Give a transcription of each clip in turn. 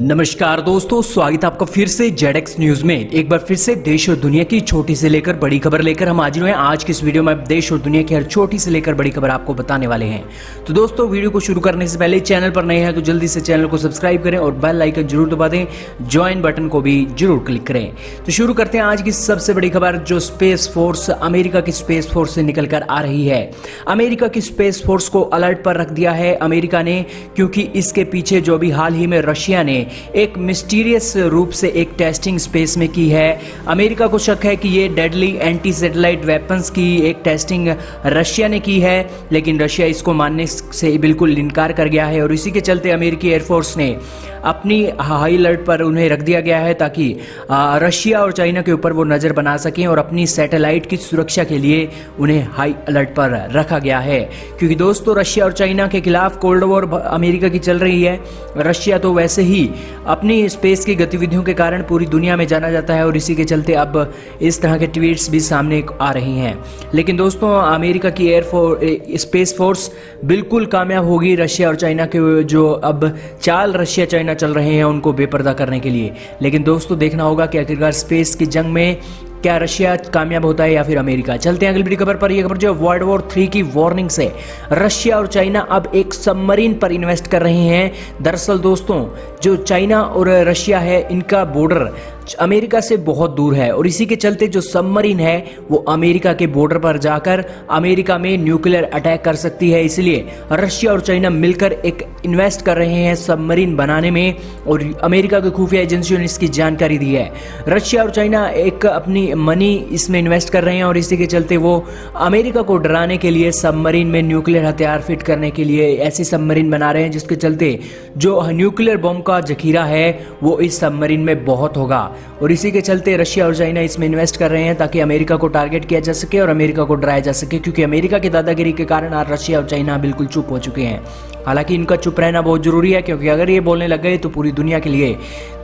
नमस्कार दोस्तों, स्वागत है आपका फिर से जेडेक्स न्यूज में। एक बार फिर से देश और दुनिया की छोटी से लेकर बड़ी खबर लेकर हम हाजिर हुए हैं। आज की इस वीडियो में देश और दुनिया की हर छोटी से लेकर बड़ी खबर आपको बताने वाले हैं। तो दोस्तों, वीडियो को शुरू करने से पहले चैनल पर नए हैं तो जल्दी से चैनल को सब्सक्राइब करें और बेल आइकन जरूर दबा दें, ज्वाइन बटन को भी जरूर क्लिक करें। तो शुरू करते हैं आज की सबसे बड़ी खबर, जो स्पेस फोर्स अमेरिका की स्पेस फोर्स से निकल कर आ रही है। अमेरिका की स्पेस फोर्स को अलर्ट पर रख दिया है अमेरिका ने, क्योंकि इसके पीछे जो भी हाल ही में रशिया ने एक मिस्टीरियस रूप से एक टेस्टिंग स्पेस में की है। अमेरिका को शक है कि ये डेडली एंटी सैटेलाइट वेपन्स की एक टेस्टिंग रशिया ने की है, लेकिन रशिया इसको मानने से बिल्कुल इनकार कर गया है और इसी के चलते अमेरिकी एयरफोर्स ने अपनी हाई अलर्ट पर उन्हें रख दिया गया है, ताकि रशिया और चाइना के ऊपर वो नज़र बना सकें और अपनी सैटेलाइट की सुरक्षा के लिए उन्हें हाई अलर्ट पर रखा गया है। क्योंकि दोस्तों, रशिया और चाइना के खिलाफ कोल्ड वॉर अमेरिका की चल रही है। रशिया तो वैसे ही अपनी स्पेस की गतिविधियों के कारण पूरी दुनिया में जाना जाता है और इसी के चलते अब इस तरह के ट्वीट्स भी सामने आ रही हैं। लेकिन दोस्तों, अमेरिका की स्पेस फोर्स बिल्कुल कामयाब होगी रशिया और चाइना के जो अब चाल रशिया चाइना चल रहे हैं उनको बेपर्दा करने के लिए। लेकिन दोस्तों, देखना होगा कि आखिरकार स्पेस की जंग में क्या रशिया कामयाब होता है या फिर अमेरिका। चलते हैं अगली बड़ी खबर पर। यह खबर जो वर्ल्ड वॉर 3 की वार्निंग से रशिया और चाइना अब एक सबमरीन पर इन्वेस्ट कर रहे हैं। दरअसल दोस्तों, जो चाइना और रशिया है, इनका बॉर्डर अमेरिका से बहुत दूर है और इसी के चलते जो सबमरीन है वो अमेरिका के बॉर्डर पर जाकर अमेरिका में न्यूक्लियर अटैक कर सकती है। इसलिए रशिया और चाइना मिलकर एक इन्वेस्ट कर रहे हैं सबमरीन बनाने में और अमेरिका की खुफिया एजेंसियों ने इसकी जानकारी दी है। रशिया और चाइना एक अपनी मनी इसमें इन्वेस्ट कर रहे हैं और इसी के चलते वो अमेरिका को डराने के लिए सबमरीन में न्यूक्लियर हथियार फिट करने के लिए ऐसी सबमरीन बना रहे हैं, जिसके चलते जो न्यूक्लियर बम का जखीरा है वो इस सबमरीन में बहुत होगा और इसी के चलते रशिया और चाइना इसमें इन्वेस्ट कर रहे हैं ताकि अमेरिका को टारगेट किया जा सके और अमेरिका को डराया जा सके। क्योंकि अमेरिका की दादागिरी के कारण आज रशिया और चाइना बिल्कुल चुप हो चुके हैं। हालांकि इनका चुप रहना बहुत जरूरी है, क्योंकि अगर ये बोलने लग गए तो पूरी दुनिया के लिए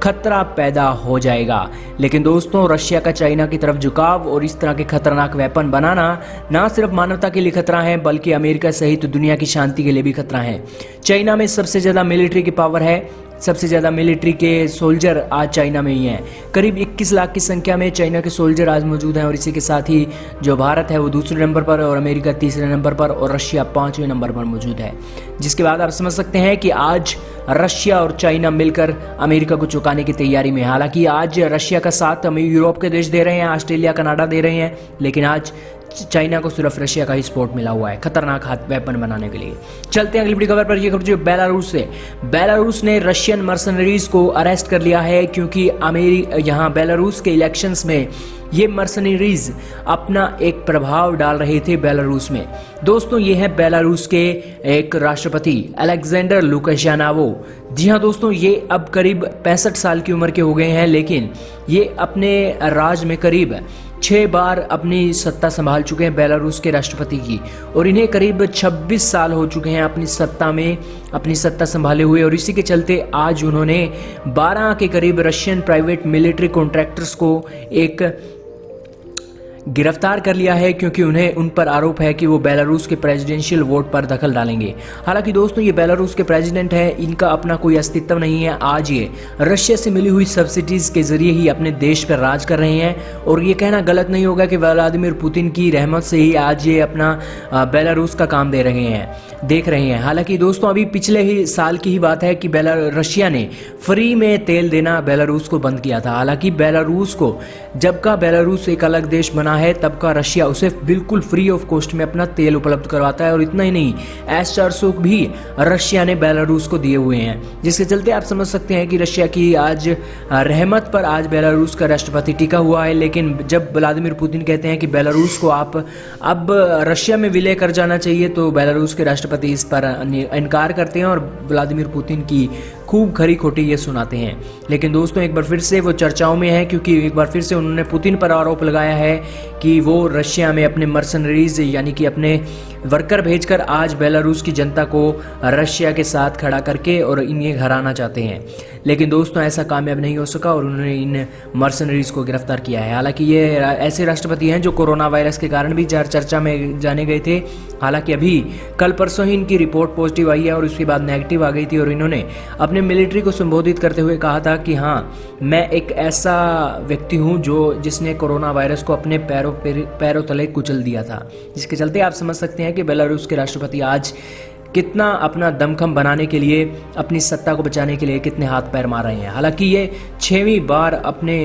खतरा पैदा हो जाएगा। लेकिन दोस्तों, रशिया का चाइना की तरफ झुकाव और इस तरह के खतरनाक वेपन बनाना ना सिर्फ मानवता के लिए खतरा है, बल्कि अमेरिका सहित दुनिया की शांति के लिए भी खतरा है। चाइना में सबसे ज्यादा मिलिट्री की पावर है, सबसे ज़्यादा मिलिट्री के सोल्जर आज चाइना में ही हैं। करीब 21 लाख की संख्या में चाइना के सोल्जर आज मौजूद हैं और इसी के साथ ही जो भारत है वो दूसरे नंबर पर और अमेरिका तीसरे नंबर पर और रशिया 5वें नंबर पर मौजूद है। जिसके बाद आप समझ सकते हैं कि आज रशिया और चाइना मिलकर अमेरिका को चुकाने की तैयारी में। हालांकि आज रशिया का साथ यूरोप के देश दे रहे हैं, ऑस्ट्रेलिया कनाडा दे रहे हैं, लेकिन आज चाइना को सिर्फ रशिया का ही सपोर्ट मिला हुआ है खतरनाक हाथ वेपन बनाने के लिए। चलते हैं अगली बड़ी खबर पर। यह खबर जो बेलारूस से, बेलारूस ने रशियन मर्सनरीज को अरेस्ट कर लिया है, क्योंकि यहाँ बेलारूस के इलेक्शंस में ये मर्सनरीज अपना एक प्रभाव डाल रहे थे बेलारूस में। दोस्तों, ये है बेलारूस के एक राष्ट्रपति अलेक्जेंडर लुकाशेंको। जी हाँ दोस्तों, ये अब करीब 65 साल की उम्र के हो गए हैं, लेकिन ये अपने राज में करीब 6 बार अपनी सत्ता संभाल चुके हैं बेलारूस के राष्ट्रपति की, और इन्हें करीब 26 साल हो चुके हैं अपनी सत्ता संभाले हुए। और इसी के चलते आज उन्होंने 12 के करीब रशियन प्राइवेट मिलिट्री कॉन्ट्रैक्टर्स को एक गिरफ्तार कर लिया है, क्योंकि उन पर आरोप है कि वो बेलारूस के प्रेसिडेंशियल वोट पर दखल डालेंगे। हालांकि दोस्तों, ये बेलारूस के प्रेसिडेंट है, इनका अपना कोई अस्तित्व नहीं है। आज ये रशिया से मिली हुई सब्सिडीज के जरिए ही अपने देश पर राज कर रहे हैं और ये कहना गलत नहीं होगा कि व्लादिमीर पुतिन की रहमत से ही आज ये अपना बेलारूस का काम देख रहे हैं। हालांकि दोस्तों, अभी पिछले ही साल की ही बात है कि रशिया ने फ्री में तेल देना बेलारूस को बंद किया था। हालांकि बेलारूस को जब का बेलारूस एक अलग देश बना है तब का रशिया उसे बिल्कुल फ्री ऑफ कॉस्ट में अपना तेल उपलब्ध करवाता है और इतना ही नहीं, S-400 भी रशिया ने बेलारूस को दिए हुए हैं। जिसके चलते आप समझ सकते हैं कि रशिया की आज रहमत पर आज बेलारूस का राष्ट्रपति टिका हुआ है। लेकिन जब व्लादिमीर पुतिन कहते हैं कि बेलारूस को आप अब रशिया में विलय कर जाना चाहिए, तो बेलारूस के राष्ट्रपति इस पर इनकार करते हैं और व्लादिमीर पुतिन की खूब खरी खोटी ये सुनाते हैं। लेकिन दोस्तों, एक बार फिर से वो चर्चाओं में है, क्योंकि एक बार फिर से उन्होंने पुतिन पर आरोप लगाया है कि वो रशिया में अपने मर्सनरीज यानी कि अपने वर्कर भेजकर आज बेलारूस की जनता को रशिया के साथ खड़ा करके और इन्हें हराना चाहते हैं। लेकिन दोस्तों, ऐसा कामयाब नहीं हो सका और उन्होंने इन मर्सनरीज को गिरफ्तार किया है। हालांकि ये ऐसे राष्ट्रपति हैं जो कोरोना वायरस के कारण भी चर्चा में जाने गए थे। हालांकि अभी कल परसों ही इनकी रिपोर्ट पॉजिटिव आई है और उसके बाद नेगेटिव आ गई थी और इन्होंने अपने अपने मिलिट्री को संबोधित करते हुए कहा था कि हाँ, मैं एक ऐसा व्यक्ति हूँ जिसने कोरोना वायरस को अपने पैरों तले कुचल दिया था। जिसके चलते आप समझ सकते हैं कि बेलारूस के राष्ट्रपति आज कितना अपना दमखम बनाने के लिए, अपनी सत्ता को बचाने के लिए कितने हाथ पैर मार रहे हैं। हालांकि ये 6वीं बार अपने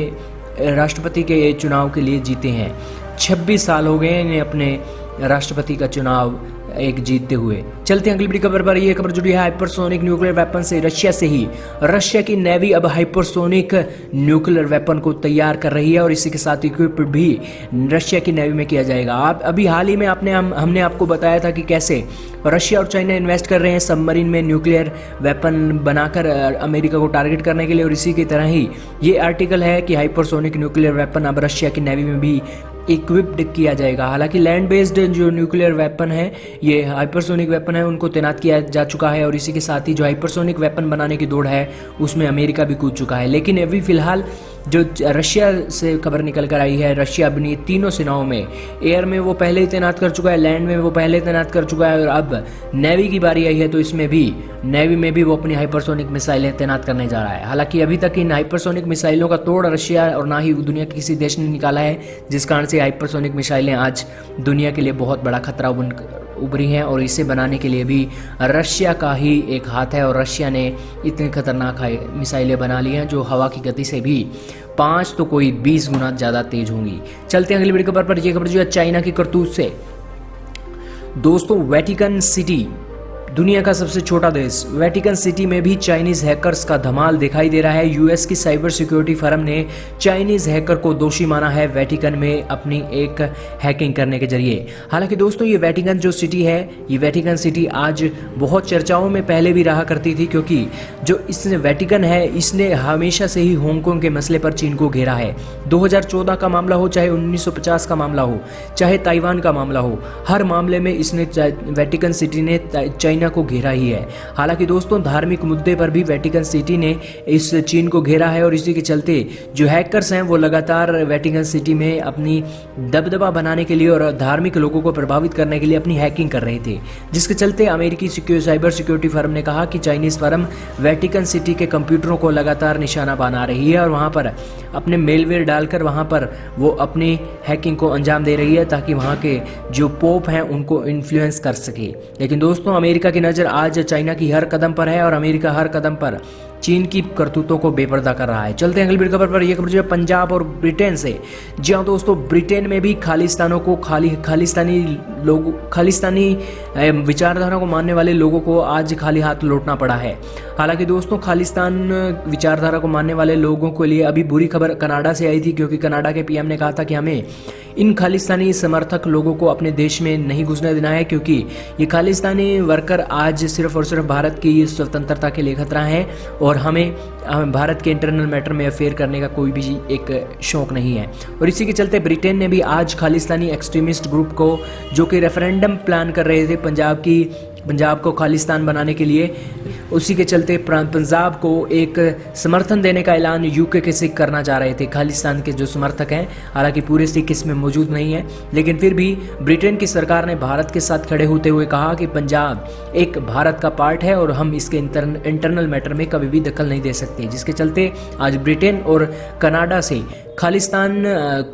राष्ट्रपति के चुनाव के लिए जीते हैं। 26 साल हो गए इन्हें अपने राष्ट्रपति का चुनाव एक जीतते हुए। चलते हैं अगली बड़ी खबर पर। यह खबर जुड़ी है हाइपरसोनिक न्यूक्लियर वेपन से। रशिया की नेवी अब हाइपरसोनिक न्यूक्लियर वेपन को तैयार कर रही है और इसी के साथ इक्विप भी रशिया की नेवी में किया जाएगा। अभी हाल ही में हमने आपको बताया था कि कैसे रशिया और चाइना इन्वेस्ट कर रहे हैं सबमरीन में न्यूक्लियर वेपन बनाकर अमेरिका को टारगेट करने के लिए, और इसी की तरह ही ये आर्टिकल है कि हाइपरसोनिक न्यूक्लियर वेपन अब रशिया की नेवी में भी इक्विप्ड किया जाएगा। हालांकि लैंड बेस्ड जो न्यूक्लियर वेपन है, ये हाइपरसोनिक वेपन है, उनको तैनात किया जा चुका है और इसी के साथ ही जो हाइपरसोनिक वेपन बनाने की दौड़ है उसमें अमेरिका भी कूद चुका है। लेकिन अभी फिलहाल जो रशिया से खबर निकल कर आई है, रशिया अपनी तीनों सेनाओं में, एयर में वो पहले ही तैनात कर चुका है, लैंड में वो पहले तैनात कर चुका है और अब नेवी की बारी आई है तो इसमें भी नेवी में भी वो अपनी हाइपरसोनिक मिसाइलें तैनात करने जा रहा है। हालांकि अभी तक इन हाइपरसोनिक मिसाइलों का तोड़ रशिया और ना ही दुनिया के किसी देश ने निकाला है, जिस कारण से हाइपरसोनिक मिसाइलें आज दुनिया के लिए बहुत बड़ा खतरा उभरी हैं और इसे बनाने के लिए भी रशिया का ही एक हाथ है। और रशिया ने इतनी खतरनाक मिसाइलें बना ली हैं जो हवा की गति से भी 5 तो कोई 20 गुना ज़्यादा तेज होंगी। चलते हैं अगली बड़ी खबर पर। यह खबर जो है चाइना की करतूत से। दोस्तों, वेटिकन सिटी, दुनिया का सबसे छोटा देश, वेटिकन सिटी में भी चाइनीज हैकर्स का धमाल दिखाई दे रहा है। यूएस की साइबर सिक्योरिटी फर्म ने चाइनीज हैकर को दोषी माना है वेटिकन में अपनी एक हैकिंग करने के जरिए। हालांकि दोस्तों, ये वेटिकन जो सिटी है, ये वेटिकन सिटी आज बहुत चर्चाओं में पहले भी रहा करती थी, क्योंकि जो इसने वेटिकन है, इसने हमेशा से ही हांगकांग के मसले पर चीन को घेरा है। 2014 का मामला हो, चाहे 1950 का मामला हो, चाहे ताइवान का मामला हो, हर मामले में इसने वेटिकन सिटी ने चाइना को घेरा ही है। हालांकि दोस्तों, धार्मिक मुद्दे पर भी वेटिकन सिटी ने इस चीन को घेरा है और इसी के चलते जो हैकर्स हैं वो लगातार वेटिकन सिटी में अपनी दबदबा बनाने के लिए और धार्मिक लोगों को प्रभावित करने के लिए अपनी हैकिंग कर रहे थे, जिसके चलते अमेरिकी साइबर सिक्योरिटी फर्म ने कहा कि चाइनीज फर्म वेटिकन सिटी के कंप्यूटरों को लगातार निशाना बना रही है और वहां पर अपने मेलवेयर डालकर वहां पर वो अपनी हैकिंग को अंजाम दे रही है ताकि वहां के जो पोप हैं उनको इन्फ्लुएंस कर सके। लेकिन दोस्तों, अमेरिका की नज़र आज चाइना की हर कदम पर है और अमेरिका हर कदम पर चीन की करतूतों को बेपर्दा कर रहा है। चलते हैं अगली खबर पर। यह खबर जो है पंजाब और ब्रिटेन से। जी हाँ दोस्तों, ब्रिटेन में भी खालिस्तानों को खालिस्तानी विचारधारा को मानने वाले लोगों को आज खाली हाथ लौटना पड़ा है। हालांकि दोस्तों, खालिस्तान विचारधारा को मानने वाले लोगों के लिए अभी बुरी खबर कनाडा से आई थी, क्योंकि कनाडा के पीएम ने कहा था कि हमें इन खालिस्तानी समर्थक लोगों को अपने देश में नहीं घुसने देना है, क्योंकि ये खालिस्तानी वर्कर आज सिर्फ और सिर्फ भारत की स्वतंत्रता के लिए खतरा है और हमें भारत के इंटरनल मैटर में अफेयर करने का कोई भी एक शौक नहीं है। और इसी के चलते ब्रिटेन ने भी आज खालिस्तानी एक्सट्रीमिस्ट ग्रुप को, जो कि रेफरेंडम प्लान कर रहे थे पंजाब को खालिस्तान बनाने के लिए, उसी के चलते पंजाब को एक समर्थन देने का ऐलान यूके के सिख करना चाह रहे थे, खालिस्तान के जो समर्थक हैं। हालांकि पूरे सिख इसमें मौजूद नहीं है, लेकिन फिर भी ब्रिटेन की सरकार ने भारत के साथ खड़े होते हुए कहा कि पंजाब एक भारत का पार्ट है और हम इसके इंटरनल मैटर में कभी भी दखल नहीं दे सकते, जिसके चलते आज ब्रिटेन और कनाडा से खालिस्तान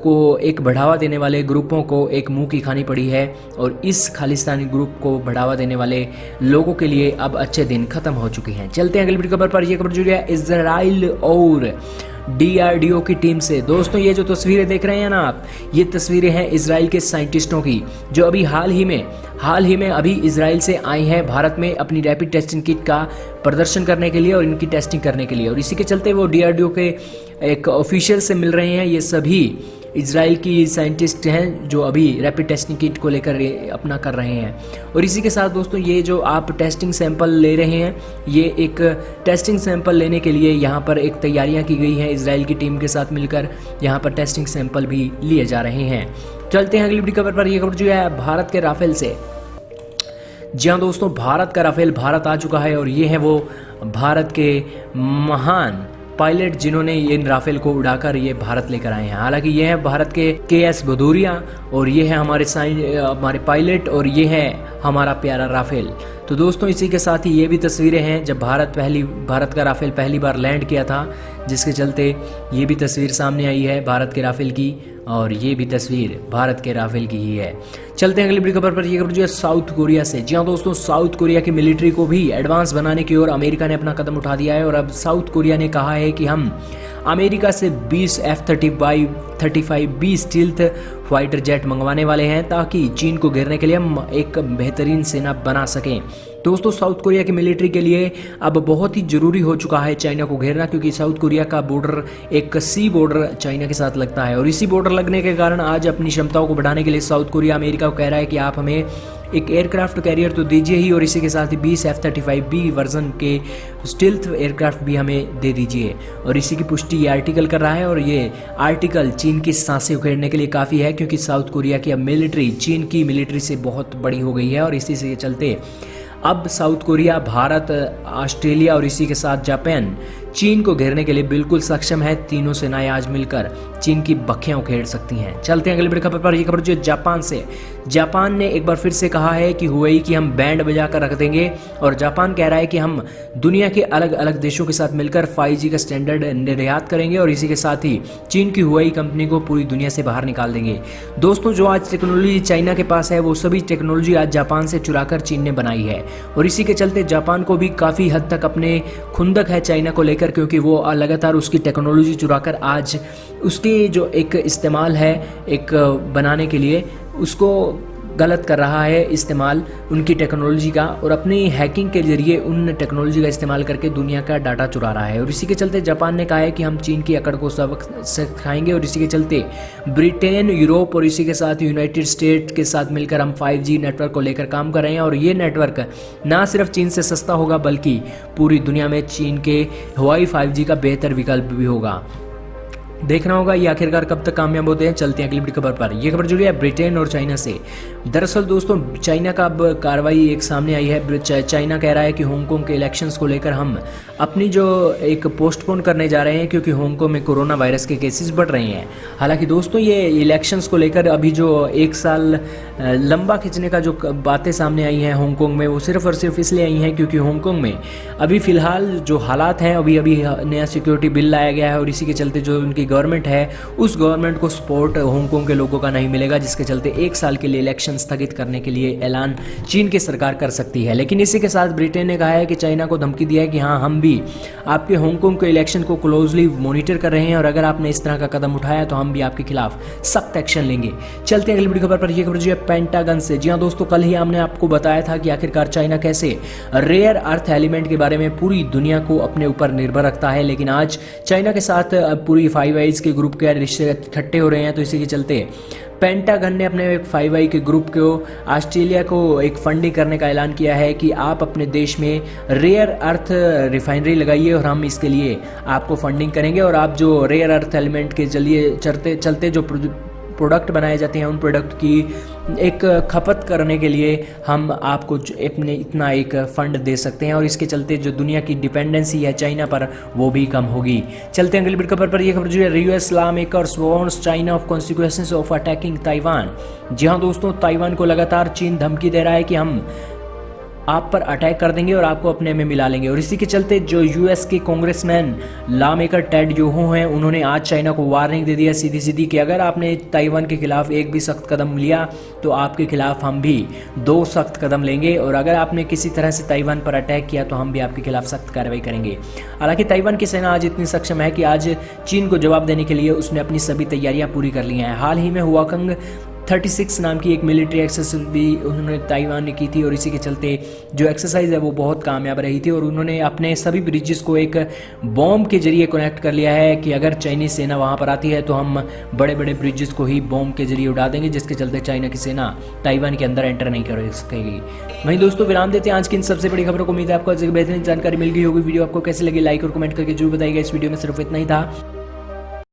को एक बढ़ावा देने वाले ग्रुपों को एक मुंह की खानी पड़ी है और इस खालिस्तानी ग्रुप को बढ़ावा देने वाले लोगों के लिए अब अच्छे दिन खत्म हो चुके हैं। चलते हैं अगली खबर पर। यह खबर जुड़ी है इजराइल और DRDO की टीम से। दोस्तों, ये जो तस्वीरें देख रहे हैं ना आप, ये तस्वीरें हैं इजराइल के साइंटिस्टों की, जो अभी हाल ही में अभी इजराइल से आई हैं भारत में अपनी रैपिड टेस्टिंग किट का प्रदर्शन करने के लिए और इनकी टेस्टिंग करने के लिए। और इसी के चलते वो DRDO के एक ऑफिशियल से मिल रहे हैं। ये सभी इजराइल की साइंटिस्ट हैं जो अभी रैपिड टेस्टिंग किट को लेकर अपना कर रहे हैं। और इसी के साथ दोस्तों, ये जो आप टेस्टिंग सैंपल ले रहे हैं, ये एक टेस्टिंग सैंपल लेने के लिए यहाँ पर एक तैयारियाँ की गई हैं इजराइल की टीम के साथ मिलकर। यहाँ पर टेस्टिंग सैंपल भी लिए जा रहे हैं। चलते हैं अगली बड़ी खबर पर। यह खबर जो है भारत के राफेल से। जी हाँ दोस्तों, भारत का राफेल भारत आ चुका है और ये है वो भारत के महान पायलट जिन्होंने इन राफेल को उड़ाकर ये भारत लेकर आए हैं। हालांकि ये है भारत के KS भदौरिया और ये है हमारे पायलट और ये है हमारा प्यारा राफेल। तो दोस्तों इसी के साथ ही ये भी तस्वीरें हैं जब भारत का राफेल पहली बार लैंड किया था, जिसके चलते ये भी तस्वीर सामने आई है भारत के राफेल की, और ये भी तस्वीर भारत के राफेल की ही है। चलते हैं अगली बड़ी खबर पर। ये खबर जो है साउथ कोरिया से। जी हाँ दोस्तों, साउथ कोरिया की मिलिट्री को भी एडवांस बनाने की ओर अमेरिका ने अपना कदम उठा दिया है और अब साउथ कोरिया ने कहा है कि हम अमेरिका से 20 F-35B स्टील्थ फाइटर जेट मंगवाने वाले हैं ताकि चीन को घेरने के लिए हम एक बेहतरीन सेना बना सकें। दोस्तों साउथ कोरिया की मिलिट्री के लिए अब बहुत ही ज़रूरी हो चुका है चाइना को घेरना, क्योंकि साउथ कोरिया का बॉर्डर एक सी बॉर्डर चाइना के साथ लगता है और इसी बॉर्डर लगने के कारण आज अपनी क्षमताओं को बढ़ाने के लिए साउथ कोरिया अमेरिका को कह रहा है कि आप हमें एक एयरक्राफ्ट कैरियर तो दीजिए ही, और इसी के साथ ही 20 F-35B वर्जन के स्टील्थ एयरक्राफ्ट भी हमें दे दीजिए। और इसी की पुष्टि ये आर्टिकल कर रहा है और ये आर्टिकल चीन की सांसें उखेड़ने के लिए काफ़ी है, क्योंकि साउथ कोरिया की अब मिलिट्री चीन की मिलिट्री से बहुत बड़ी हो गई है और इसी से चलते अब साउथ कोरिया, भारत, ऑस्ट्रेलिया और इसी के साथ जापान चीन को घेरने के लिए बिल्कुल सक्षम है। तीनों सेनाएं आज मिलकर चीन की बखियां उखेड़ सकती हैं। चलते हैं अगली बड़ी खबर पर। यह खबर जो जापान से। जापान ने एक बार फिर से कहा है कि हुवेई की हम बैंड बजा कर रख देंगे और जापान कह रहा है कि हम दुनिया के अलग अलग देशों के साथ मिलकर 5G का स्टैंडर्ड निर्यात करेंगे और इसी के साथ ही चीन की हुवेई कंपनी को पूरी दुनिया से बाहर निकाल देंगे। दोस्तों जो आज टेक्नोलॉजी चाइना के पास है वो सभी टेक्नोलॉजी आज जापान से चुराकर चीन ने बनाई है और इसी के चलते जापान को भी काफ़ी हद तक अपने खुंदक है चाइना को लेकर, क्योंकि वो लगातार उसकी टेक्नोलॉजी चुराकर आज उसकी जो एक इस्तेमाल है एक बनाने के लिए उसको गलत कर रहा है इस्तेमाल उनकी टेक्नोलॉजी का, और अपनी हैकिंग के जरिए उन टेक्नोलॉजी का इस्तेमाल करके दुनिया का डाटा चुरा रहा है। और इसी के चलते जापान ने कहा है कि हम चीन की अकड़ को सबक सिखाएंगे और इसी के चलते ब्रिटेन, यूरोप और इसी के साथ यूनाइटेड स्टेट के साथ मिलकर हम 5G नेटवर्क को लेकर काम कर रहे हैं और ये नेटवर्क ना सिर्फ चीन से सस्ता होगा बल्कि पूरी दुनिया में चीन के हवाई 5G का बेहतर विकल्प भी होगा। देखना होगा ये आखिरकार कब तक कामयाब होते हैं। चलते हैं अगली बड़ी खबर पर। यह खबर जुड़ी है ब्रिटेन और चाइना से। दरअसल दोस्तों चाइना का अब कार्रवाई एक सामने आई है। चाइना कह रहा है कि हांगकांग के इलेक्शंस को लेकर हम अपनी जो एक पोस्टपोन करने जा रहे हैं क्योंकि हांगकांग में कोरोना वायरस के केसेस बढ़ रहे हैं। हालांकि दोस्तों ये इलेक्शंस को लेकर अभी जो एक साल लंबा खींचने का जो बातें सामने आई हैं हांगकांग में, वो सिर्फ और सिर्फ इसलिए आई हैं क्योंकि हांगकांग में अभी फ़िलहाल जो हालात हैं अभी नया सिक्योरिटी बिल लाया गया है और इसी के चलते जो उनकी गवर्नमेंट है उस गवर्नमेंट को सपोर्ट हांगकांग के लोगों का नहीं मिलेगा, जिसके चलते एक साल के लिए इलेक्शन स्थगित करने के लिए ऐलान चीन की सरकार कर सकती है। लेकिन इसी के साथ ब्रिटेन ने कहा है कि चाइना को धमकी दिया है कि हाँ हम भी आपके हांगकांग के इलेक्शन को क्लोजली मॉनिटर कर रहे हैं और अगर आपने इस तरह का कदम उठाया तो हम भी आपके खिलाफ सख्त एक्शन लेंगे। चलते हैं अगली बड़ी खबर पर। यह खबर जो है पेंटागन से। जी हाँ दोस्तों, कल ही हमने आपको बताया था कि आखिरकार चाइना कैसे रेयर अर्थ एलिमेंट के बारे में पूरी दुनिया को अपने ऊपर निर्भर रखता है, लेकिन आज चाइना के साथ पूरी 5 आइज के ग्रुप के रिश्ते इकट्ठे हो रहे हैं। तो इसी के चलते पेंटागन ने अपने एक 5 आई के ग्रुप को ऑस्ट्रेलिया को एक फंडिंग करने का ऐलान किया है कि आप अपने देश में रेयर अर्थ रिफाइनरी लगाइए और हम इसके लिए आपको फंडिंग करेंगे और आप जो रेयर अर्थ एलिमेंट के जरिए चलते जो प्रोडक्ट बनाए जाते हैं उन प्रोडक्ट की एक खपत करने के लिए हम आपको अपने इतना एक फ़ंड दे सकते हैं और इसके चलते जो दुनिया की डिपेंडेंसी है चाइना पर वो भी कम होगी। चलते हैं अगली बड़ी खबर पर। यह खबर जो है US lawmakers warns China of consequences of attacking Taiwan. जी हाँ दोस्तों, ताइवान को लगातार चीन धमकी दे रहा है कि हम आप पर अटैक कर देंगे और आपको अपने में मिला लेंगे और इसी के चलते जो यूएस के congressman law maker Ted Yoho हैं उन्होंने आज चाइना को वार्निंग दे दिया सीधी कि अगर आपने ताइवान के खिलाफ एक भी सख्त कदम लिया तो आपके खिलाफ हम भी 2 सख्त कदम लेंगे और अगर आपने किसी तरह से ताइवान पर अटैक किया तो हम भी आपके खिलाफ सख्त कार्रवाई करेंगे। हालांकि ताइवान की सेना आज इतनी सक्षम है कि आज चीन को जवाब देने के लिए उसने अपनी सभी तैयारियां पूरी कर ली हैं। हाल ही में हुआकंग 36 नाम की एक मिलिट्री एक्सरसाइज भी उन्होंने ताइवान ने की थी और इसी के चलते जो एक्सरसाइज है वो बहुत कामयाब रही थी और उन्होंने अपने सभी ब्रिजेस को एक बॉम्ब के जरिए कनेक्ट कर लिया है कि अगर चाइनीज सेना वहाँ पर आती है तो हम बड़े बड़े ब्रिजेस को ही बॉम्ब के जरिए उड़ा देंगे, जिसके चलते चाइना की सेना ताइवान के अंदर एंटर नहीं कर सकेगी। वहीं दोस्तों विराम देते हैं आज की इन सबसे बड़ी खबरों को। उम्मीद है आपको बेहतरीन जानकारी मिल गई होगी। वीडियो आपको कैसी लगी लाइक और कमेंट करके जरूर बताइएगा। इस वीडियो में सिर्फ इतना ही था।